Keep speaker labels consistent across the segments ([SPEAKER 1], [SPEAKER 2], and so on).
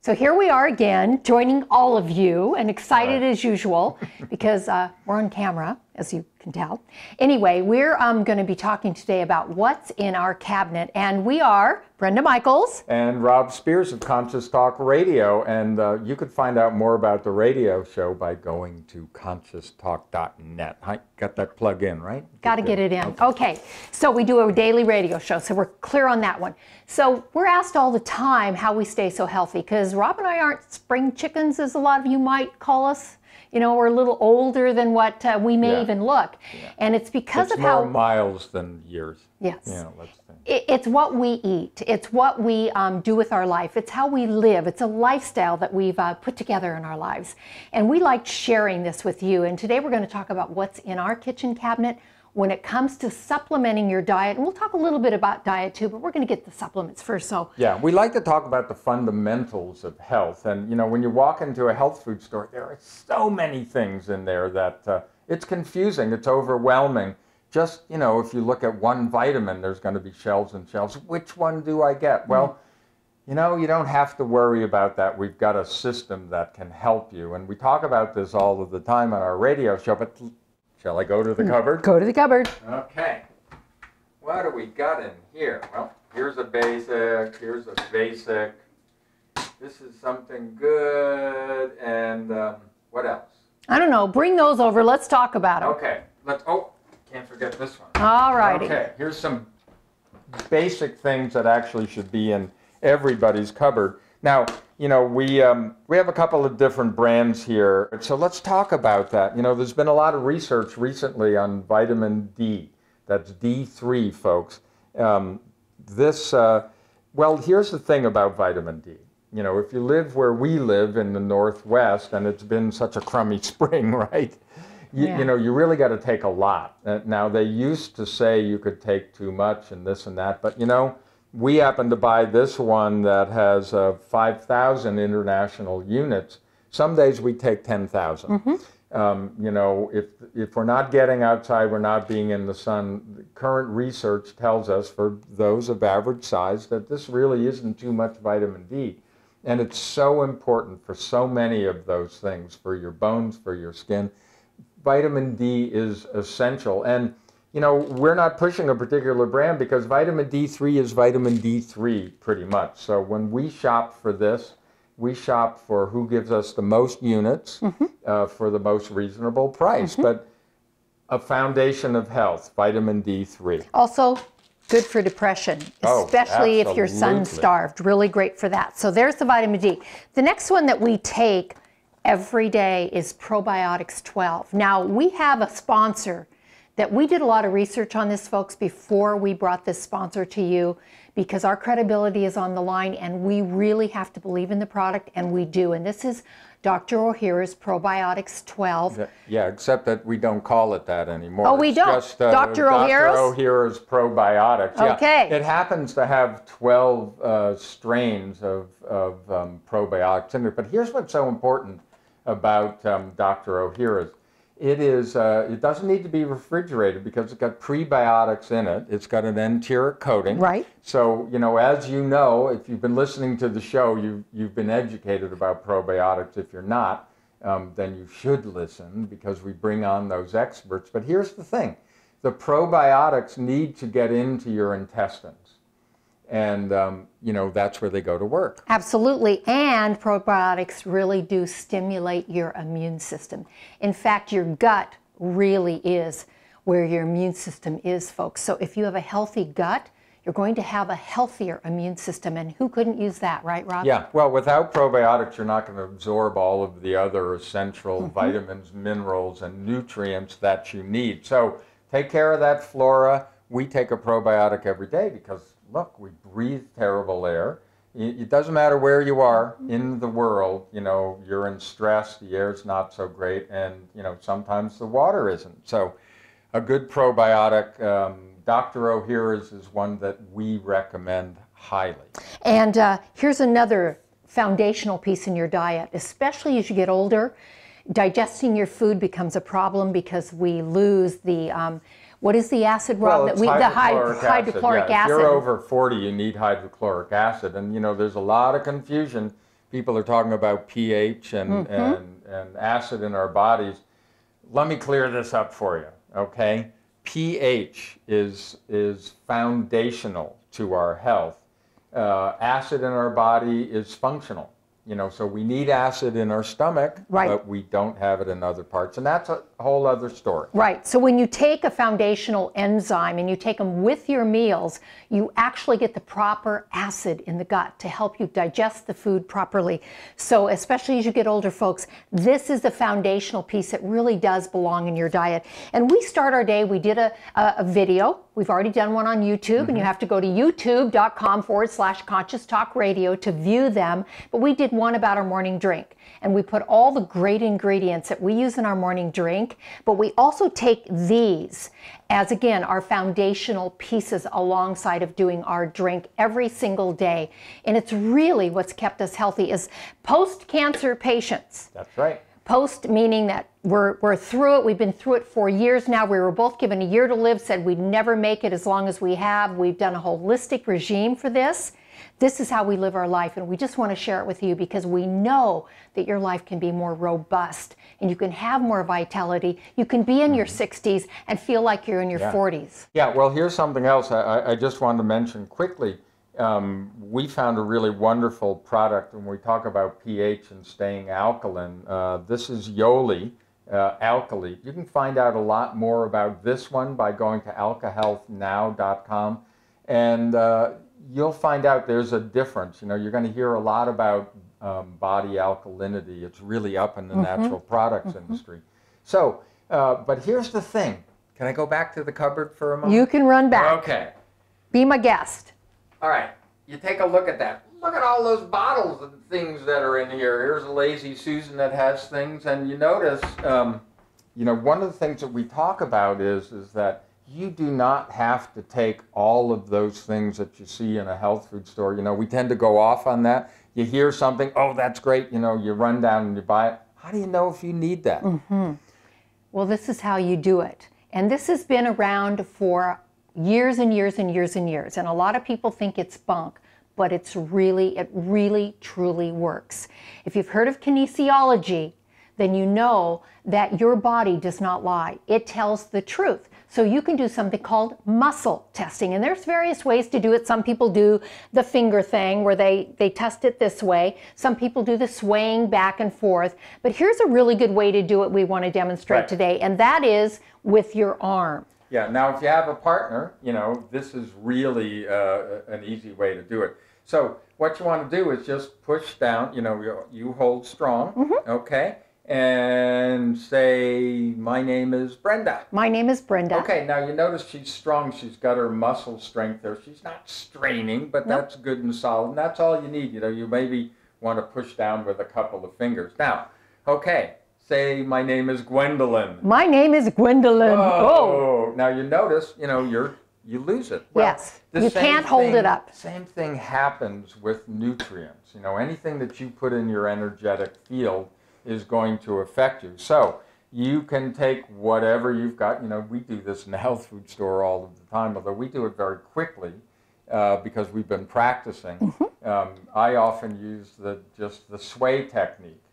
[SPEAKER 1] So here we are again, joining all of you, and excited as usual because we're on camera, as you can tell. Anyway, we're going to be talking today about what's in our cabinet, and we are Brenda Michaels
[SPEAKER 2] and Rob Spears of Conscious Talk Radio, and you could find out more about the radio show by going to conscioustalk.net. I got that plug in, right?
[SPEAKER 1] Got to get it in. Okay, so we do a daily radio show, so we're clear on that one. So we're asked all the time how we stay so healthy, because Rob and I aren't spring chickens, as a lot of you might call us. You know, we're a little older than what we may even look. Yeah. And it's because of how...
[SPEAKER 2] It's more miles than years.
[SPEAKER 1] Yes.
[SPEAKER 2] Yeah, let's think.
[SPEAKER 1] It's what we eat. It's what we do with our life. It's how we live. It's a lifestyle that we've put together in our lives. And we like sharing this with you. And today we're going to talk about what's in our kitchen cabinet when it comes to supplementing your diet. And we'll talk a little bit about diet too, but we're going to get the supplements first. So
[SPEAKER 2] yeah, we like to talk about the fundamentals of health. And you know, when you walk into a health food store, there are so many things in there that it's confusing, it's overwhelming. Just, you know, if you look at one vitamin, there's going to be shelves and shelves. Which one do I get? Well, you know, you don't have to worry about that. We've got a system that can help you. And we talk about this all of the time on our radio show, but shall I go to the cupboard?
[SPEAKER 1] Go to the cupboard.
[SPEAKER 2] Okay. What do we got in here? Well, here's a basic, here's a basic. This is something good, and what else?
[SPEAKER 1] I don't know. Bring those over. Let's talk about them.
[SPEAKER 2] Okay. Can't forget this one.
[SPEAKER 1] All righty.
[SPEAKER 2] Okay, here's some basic things that actually should be in everybody's cupboard. Now, you know, we have a couple of different brands here, so let's talk about that. You know, there's been a lot of research recently on vitamin D. That's D3, folks. Well, here's the thing about vitamin D. You know, if you live where we live in the Northwest, and it's been such a crummy spring, right? You know, you really got to take a lot. Now, they used to say you could take too much and this and that, but you know, we happen to buy this one that has 5,000 international units. Some days we take 10,000. You know, if we're not getting outside, we're not being in the sun, the current research tells us for those of average size that this really isn't too much vitamin D. And it's so important for so many of those things, for your bones, for your skin. Vitamin D is essential. And you know, we're not pushing a particular brand because vitamin D3 is vitamin D3 pretty much. So when we shop for this, we shop for who gives us the most units for the most reasonable price. But a foundation of health, vitamin D3.
[SPEAKER 1] Also good for depression, especially if you're sun-starved. Really great for that. So there's the vitamin D. The next one that we take every day is Probiotics 12. Now, we have a sponsor that we did a lot of research on this, folks, before we brought this sponsor to you, because our credibility is on the line and we really have to believe in the product, and we do. And this is Dr. Ohhira's Probiotics 12.
[SPEAKER 2] Yeah, except that we don't call it that anymore.
[SPEAKER 1] Oh, we don't?
[SPEAKER 2] Just,
[SPEAKER 1] Dr.
[SPEAKER 2] Ohhira's Probiotics.
[SPEAKER 1] Okay.
[SPEAKER 2] Yeah, it happens to have 12 strains of probiotics in it. But here's what's so important about Dr. Ohhira's. It doesn't need to be refrigerated because it's got prebiotics in it. It's got an enteric coating.
[SPEAKER 1] Right.
[SPEAKER 2] So, you know, as you know, if you've been listening to the show, you've been educated about probiotics. If you're not, then you should listen because we bring on those experts. But here's the thing. The probiotics need to get into your intestines. And, you know, that's where they go to work.
[SPEAKER 1] Absolutely. And probiotics really do stimulate your immune system. In fact, your gut really is where your immune system is, folks. So if you have a healthy gut, you're going to have a healthier immune system. And who couldn't use that, right, Rob?
[SPEAKER 2] Yeah. Well, without probiotics, you're not going to absorb all of the other essential vitamins, minerals, and nutrients that you need. So take care of that flora. We take a probiotic every day because, look, we breathe terrible air. It doesn't matter where you are in the world, you know, you're in stress, the air's not so great, and, you know, sometimes the water isn't. So a good probiotic, Dr. Ohhira's is one that we recommend highly. And
[SPEAKER 1] here's another foundational piece in your diet, especially as you get older. Digesting your food becomes a problem because we lose the what is the acid, Rob?
[SPEAKER 2] Well, hydrochloric acid. If you're over 40, you need hydrochloric acid. And, you know, there's a lot of confusion people are talking about pH and acid in our bodies. Let me clear this up for you, okay? pH is foundational to our health. Acid in our body is functional. You know, so we need acid in our stomach, but we don't have it in other parts. And that's a whole other story.
[SPEAKER 1] Right. So when you take a foundational enzyme and you take them with your meals, you actually get the proper acid in the gut to help you digest the food properly. So especially as you get older, folks, this is the foundational piece that really does belong in your diet. And we start our day, we did a video. We've already done one on YouTube, and you have to go to youtube.com/Conscious Talk Radio to view them. But we did one about our morning drink, and we put all the great ingredients that we use in our morning drink, but we also take these as, again, our foundational pieces alongside of doing our drink every single day. And it's really what's kept us healthy is post-cancer patients.
[SPEAKER 2] That's right.
[SPEAKER 1] Post meaning that we're through it. We've been through it for years now. We were both given a year to live, said we'd never make it as long as we have. We've done a holistic regime for this. This is how we live our life, and we just want to share it with you because we know that your life can be more robust and you can have more vitality. You can be in your 60s and feel like you're in your 40s.
[SPEAKER 2] Yeah, well, here's something else I just wanted to mention quickly. We found a really wonderful product when we talk about pH and staying alkaline. This is Yoli Alkali. You can find out a lot more about this one by going to alkahealthnow.com, and you'll find out there's a difference. You know, you're going to hear a lot about body alkalinity. It's really up in the natural products industry. So, but here's the thing. Can I go back to the cupboard for a moment?
[SPEAKER 1] You can run back.
[SPEAKER 2] Okay.
[SPEAKER 1] Be my guest.
[SPEAKER 2] All right, you take a look at that. Look at all those bottles and things that are in here. Here's a Lazy Susan that has things, and you notice, you know, one of the things that we talk about is that you do not have to take all of those things that you see in a health food store. You know, we tend to go off on that. You hear something, oh, that's great, you know, you run down and you buy it. How do you know if you need that?
[SPEAKER 1] Well, this is how you do it. And this has been around for years and years and years and years. And a lot of people think it's bunk, but it really, truly works. If you've heard of kinesiology, then you know that your body does not lie. It tells the truth. So you can do something called muscle testing. And there's various ways to do it. Some people do the finger thing where they test it this way. Some people do the swaying back and forth. But here's a really good way to do it we want to demonstrate today, and that is with your arm.
[SPEAKER 2] Yeah, now if you have a partner, you know, this is really an easy way to do it. So what you want to do is just push down, you know, you hold strong, okay? And say, my name is Brenda.
[SPEAKER 1] My name is Brenda.
[SPEAKER 2] Okay, now you notice she's strong. She's got her muscle strength there. She's not straining, but that's good and solid. And that's all you need. You know, you maybe want to push down with a couple of fingers. Now, okay, say, my name is Gwendolyn.
[SPEAKER 1] My name is Gwendolyn.
[SPEAKER 2] Oh, now you notice, you know, you lose it.
[SPEAKER 1] Well, yes, you can't hold it up.
[SPEAKER 2] Same thing happens with nutrients. You know, anything that you put in your energetic field is going to affect you. So you can take whatever you've got. You know, we do this in the health food store all of the time, although we do it very quickly because we've been practicing. I often use just the sway technique.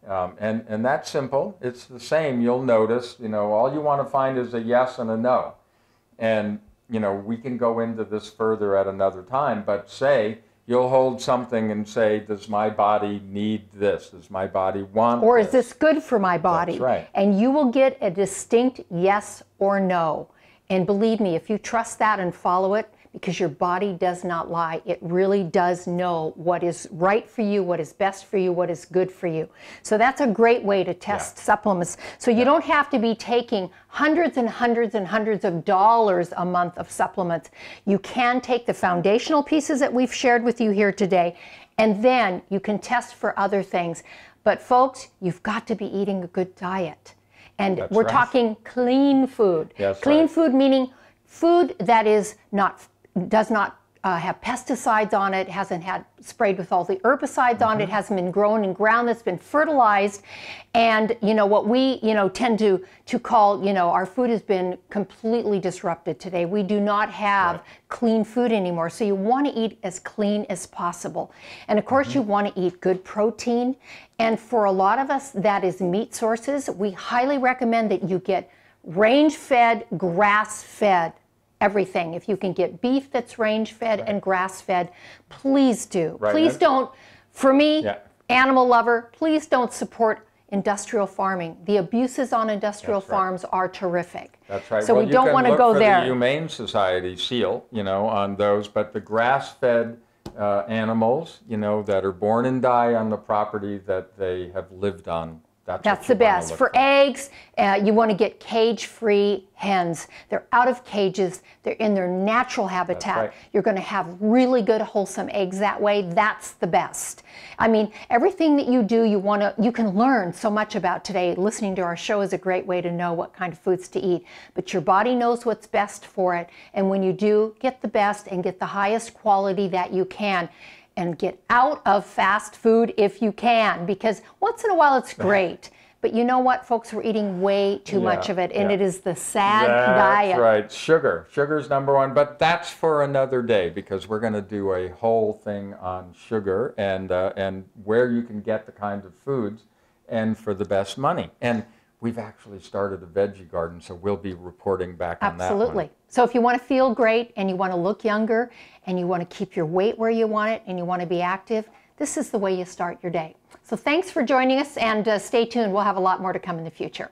[SPEAKER 2] And that's simple. It's the same. You'll notice, you know, all you want to find is a yes and a no. And, you know, we can go into this further at another time, but say, you'll hold something and say, does my body need this? Does my body want
[SPEAKER 1] Or
[SPEAKER 2] this?
[SPEAKER 1] is this good for my body?
[SPEAKER 2] That's right.
[SPEAKER 1] And you will get a distinct yes or no. And believe me, if you trust that and follow it, because your body does not lie, it really does know what is right for you, what is best for you, what is good for you. So that's a great way to test supplements. So you don't have to be taking hundreds and hundreds and hundreds of dollars a month of supplements. You can take the foundational pieces that we've shared with you here today, and then you can test for other things. But folks, you've got to be eating a good diet. And we're talking clean food. Clean food meaning food that is does not have pesticides on it, hasn't had sprayed with all the herbicides on it, hasn't been grown in ground that's been fertilized. And what we tend to call, our food has been completely disrupted today. We do not have clean food anymore. So you want to eat as clean as possible. And of course you want to eat good protein. And for a lot of us, that is meat sources. We highly recommend that you get range-fed, grass-fed everything. If you can get beef that's range-fed and grass-fed, please do. Please don't, for me, animal lover, please don't support industrial farming. The abuses on industrial farms are terrific.
[SPEAKER 2] That's right.
[SPEAKER 1] So we don't want to go there.
[SPEAKER 2] The Humane Society seal, on those, but the grass-fed animals, that are born and die on the property that they have lived on. That's the best.
[SPEAKER 1] For eggs, you want to get cage-free hens. They're out of cages. They're in their natural habitat. You're going to have really good, wholesome eggs that way. That's the best. I mean, everything that you do, you can learn so much about today. Listening to our show is a great way to know what kind of foods to eat. But your body knows what's best for it. And when you do, get the best and get the highest quality that you can. And get out of fast food if you can, because once in a while it's great. But you know what, folks? We're eating way too much of it, and it is the sad diet.
[SPEAKER 2] That's right. Sugar's number one, but that's for another day, because we're going to do a whole thing on sugar and where you can get the kinds of foods and for the best money. And we've actually started a veggie garden, so we'll be reporting back on that one.
[SPEAKER 1] Absolutely. So if you want to feel great and you want to look younger and you want to keep your weight where you want it and you want to be active, this is the way you start your day. So thanks for joining us, and stay tuned. We'll have a lot more to come in the future.